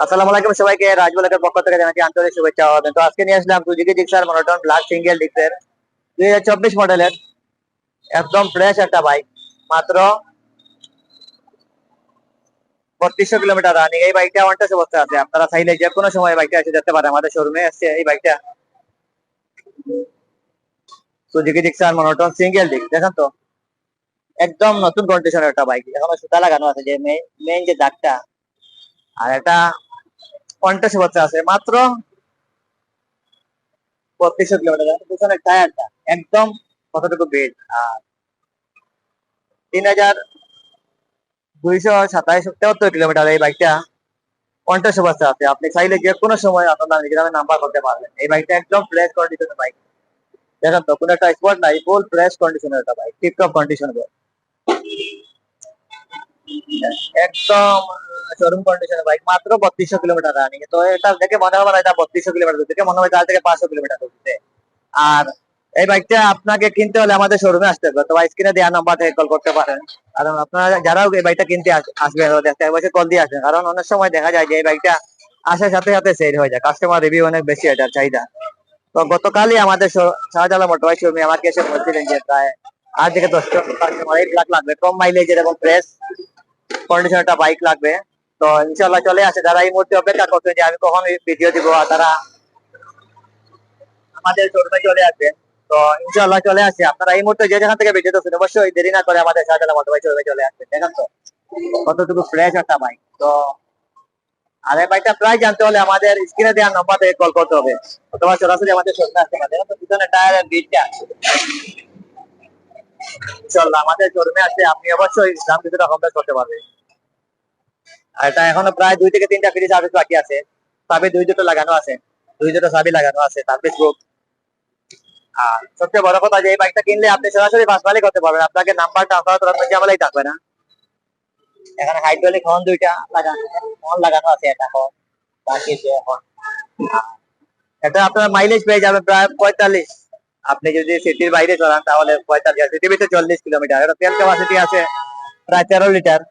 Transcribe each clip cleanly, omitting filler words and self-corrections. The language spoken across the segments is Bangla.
আসসালামু আলাইকুম সবাইকে, রাজ ব্লগের পক্ষ থেকে জানাচ্ছি আন্তরিক শুভেচ্ছা ও অভিনন্দন। তো আজকে নিয়ে আসলাম Suzuki Gixxer monotone black single ডিস্কের 2024 মডেলের একদম ফ্রেশ একটা বাইক। মাত্র 3200 কিলোমিটার রানিং। এই বাইকটা ওয়ান টেস্ট অবস্থায় আছে। আপনারা চাইলে যে কোনো সময় বাইকটা এসে যেতে পারেন। আমাদের শোরুমে এসছে এই বাইকটা, Suzuki Gixxer monotone single disc. দেখেন তো, একদম নতুন কন্ডিশনের একটা বাইক, এখনো সুতা লাগানো আছে যে মেইন যে দাগটা। আর এটা ওয়ান টেস্ট অবস্থায় আছে। মাত্র 3200 কিলোমিটার। পিছনের টায়ারটা একদম কতটুকু বেড, আর 3227 কিলোমিটার এই বাইকটা কন্টেস্ট অবস্থায় আছে। আপনি চাইলে যে কোনো সময় আপনার নিজের নামে নাম্বার করতে পারবেন। এই বাইকটা একদম ফ্রেশ কন্ডিশনের বাইক। দেখেন তো, কোনো একটা স্পট নাই, ফুল ফ্রেশ কন্ডিশনের একটা বাইক, টিপটপ কন্ডিশন, একদম শোরুম কন্ডিশনের বাইক। মাত্র 3200 কিলোমিটার রানিং। তো এটা দেখে মনে হবে না এটা 3200 কিলোমিটার, দেখে মনে হয় 4 থেকে 500 কিলোমিটার হচ্ছে। আর এই বাইকটা আপনাকে কিনতে হলে আমাদের শোরুমে আসতে হবে, তো স্ক্রিনে দেওয়া নাম্বার থেকে কল করতে পারেন। কারণ আপনারা যারাও এই বাইকটা কিনতে আসবেন দেখতে বছর কল দিয়ে আসবেন, কারণ অনেক সময় দেখা যায় যে এই বাইকটা আসার সাথে সাথে সেল হয়ে যায়, কাস্টমার রিভিউ অনেক বেশি, এটার চাহিদা। তো গতকালই আমাদের শাহজালাল মোটরবাইক শোরুমে আমাকে এসে বলছিলেন যে প্রায় 8 থেকে 10 কাস্টমার 8 লাখ লাগবে, কম মাইলেজের এবং ফ্রেশ কন্ডিশন একটা বাইক লাগবে। তো ইনশাল্লাহ চলে আসে। যারা এই মুহূর্তে অপেক্ষা করছেন যে আমি কখন ভিডিও দিব, তারা আমাদের শোরুমে চলে আসবেন। তো ইনশাআল্লাহ চলে আসে। আপনারা এই মুহূর্তে যে যেখান থেকে ভিডিও দেখছেন অবশ্যই দেরি না করে আমাদের শাহজালাল মোটরবাইক শোরুমে চলে আসবেন। দেখেন তো কতটুকু ফ্রেশ একটা বাইক। তো আর এই বাইকটা প্রায় জানতে হলে আমাদের স্ক্রিনে দেওয়ার নাম্বার থেকে কল করতে হবে, অথবা সরাসরি আমাদের শোরুমে আসতে পারেন। তো পিছনে টায়ারের বিটটা ইনশাআল্লাহ আমাদের শোরুমে আসলে আপনি অবশ্যই দাম কিছুটা কম বেশ করতে পারবেন। আর এটা এখনো প্রায় 2 থেকে 3টা ফ্রি সার্ভিস বাকি আছে। সাবি দুটো লাগানো আছে, দুটো সাবি লাগানো আছে, সার্ভিস বুক। আর সবচেয়ে বড় কথা যে এই বাইকটা কিনলে আপনি সরাসরি বাস মালিক হতে পারবেন, আপনাকে নাম্বার ট্রান্সফার করার কোনো ঝামেলাই থাকবে না। এখানে হাইড্রোলিক হর্ন দুইটা লাগানো, হর্ন লাগানো আছে। এটা হর্ন বাকি যে হর্ন, এটা আপনার মাইলেজ পেয়ে যাবে প্রায় 45। আপনি যদি সিটির বাইরে চলান তাহলে 45, সিটির ভিতরে 40 কিলোমিটার। এটা তেল ক্যাপাসিটি আছে প্রায় 13 লিটার।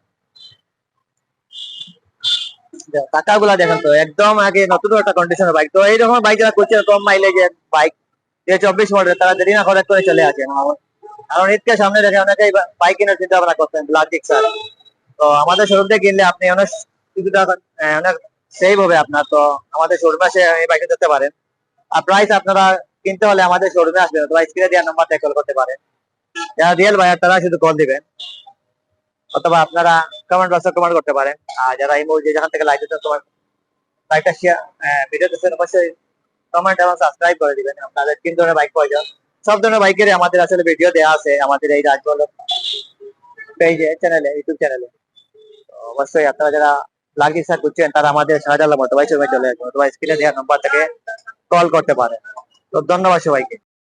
টাকাগুলা দেখেন তো, একদম আগে নতুন একটা কন্ডিশনের বাইক। তো এইরকম বাইক যারা করছে কম মাইলেজের বাইক 24 মডেল, তারা দেরি না করে করে চলে আসে। কারণ ঈদকে সামনে রেখে অনেকেই বাইক কেনার চিন্তা ভাবনা করছেন ব্ল্যাক জিক্সার। তো আমাদের শোরুম থেকে কিনলে আপনি অনেক সুবিধা, অনেক সেভ হবে আপনার। তো আমাদের শোরুমে এসে এই বাইকটা দেখতে পারেন। আর প্রাইস আপনারা কিনতে হলে আমাদের শোরুমে আসবেন, অথবা স্ক্রিনে দেওয়ার নাম্বার থেকে কল করতে পারেন। যারা রিয়েল বায়ার তারা শুধু কল দিবেন, অথবা আপনারা কমেন্ট বক্সে কমেন্ট করতে পারেন। আর যারা এই মুহূর্তে যেখান থেকে লাইভ দিচ্ছেন তোমার বাইকটা শেয়ার, ভিডিও দেখছেন অবশ্যই কমেন্ট এবং সাবস্ক্রাইব করে দিবেন। আপনাদের 3 ধরনের বাইক প্রয়োজন, সব ধরনের বাইকেরই আমাদের আসলে ভিডিও দেওয়া আছে আমাদের এই রাজবল পেজে, চ্যানেলে, ইউটিউব চ্যানেলে। অবশ্যই আপনারা যারা ব্ল্যাক জিক্সার খুঁজছেন তারা আমাদের শাহজালাল মোটরবাইক শোরুমে চলে আসবেন, অথবা স্ক্রিনে দেওয়া নাম্বার থেকে কল করতে পারেন। তো ধন্যবাদ সবাইকে।